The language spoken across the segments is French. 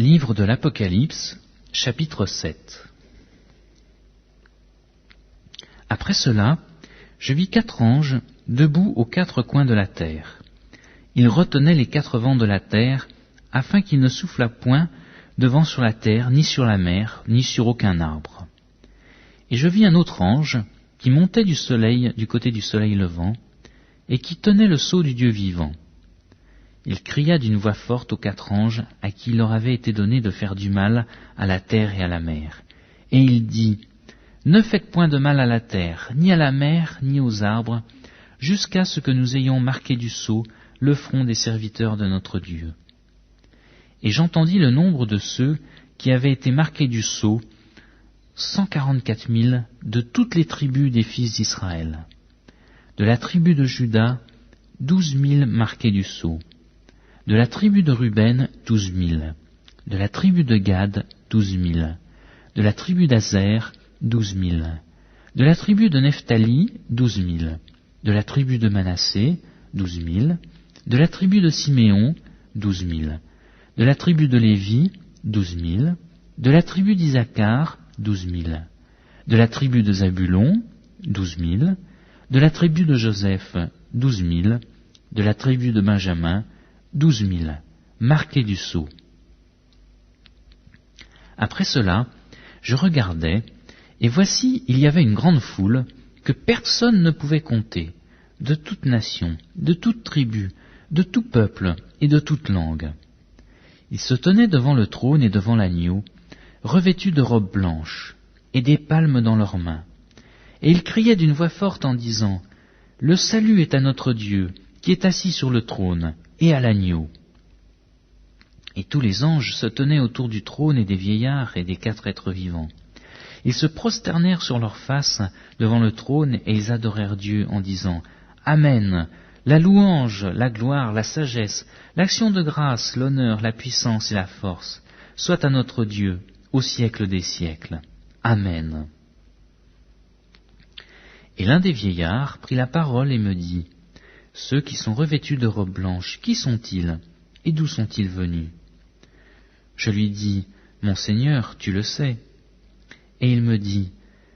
Livre de l'Apocalypse, chapitre 7. Après cela, je vis 4 anges debout aux 4 coins de la terre. Ils retenaient les 4 vents de la terre, afin qu'il ne soufflât point de vent sur la terre, ni sur la mer, ni sur aucun arbre. Et je vis un autre ange qui montait du soleil, du côté du soleil levant, et qui tenait le sceau du Dieu vivant. Il cria d'une voix forte aux 4 anges à qui il leur avait été donné de faire du mal à la terre et à la mer. Et il dit, « Ne faites point de mal à la terre, ni à la mer, ni aux arbres, jusqu'à ce que nous ayons marqué du sceau le front des serviteurs de notre Dieu. » Et j'entendis le nombre de ceux qui avaient été marqués du sceau, 144 000 de toutes les tribus des fils d'Israël. De la tribu de Juda, 12 000 marqués du sceau. De la tribu de Ruben, 12 000. De la tribu de Gad, 12 000. De la tribu d'Azer, 12 000. De la tribu de Nephtali, 12 000. De la tribu de Manassé, 12 000. De la tribu de Siméon, 12 000. De la tribu de Lévi, 12 000. De la tribu d'Isaacar, 12 000. De la tribu de Zabulon, 12 000. De la tribu de Joseph, 12 000. De la tribu de Benjamin, 12 000, marqués du sceau. Après cela, je regardais, et voici, il y avait une grande foule que personne ne pouvait compter, de toute nation, de toute tribu, de tout peuple et de toute langue. Ils se tenaient devant le trône et devant l'agneau, revêtus de robes blanches, et des palmes dans leurs mains. Et ils criaient d'une voix forte en disant, « Le salut est à notre Dieu, qui est assis sur le trône, et à l'agneau. » Et tous les anges se tenaient autour du trône et des vieillards et des 4 êtres vivants. Ils se prosternèrent sur leurs faces devant le trône et ils adorèrent Dieu en disant « Amen, la louange, la gloire, la sagesse, l'action de grâce, l'honneur, la puissance et la force, soit à notre Dieu, au siècle des siècles. Amen. » Et l'un des vieillards prit la parole et me dit « Ceux qui sont revêtus de robes blanches, qui sont-ils, et d'où sont-ils venus ?» Je lui dis, « Mon Seigneur, tu le sais. » Et il me dit,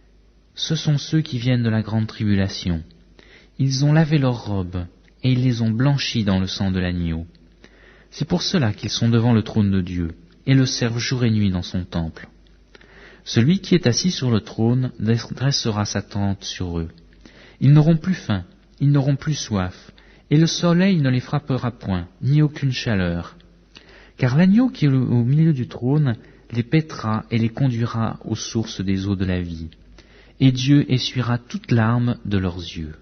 « Ce sont ceux qui viennent de la grande tribulation. Ils ont lavé leurs robes, et ils les ont blanchies dans le sang de l'agneau. C'est pour cela qu'ils sont devant le trône de Dieu, et le servent jour et nuit dans son temple. Celui qui est assis sur le trône dressera sa tente sur eux. Ils n'auront plus faim, ils n'auront plus soif, et le soleil ne les frappera point, ni aucune chaleur. Car l'agneau qui est au milieu du trône les paîtra et les conduira aux sources des eaux de la vie, et Dieu essuiera toute larme de leurs yeux.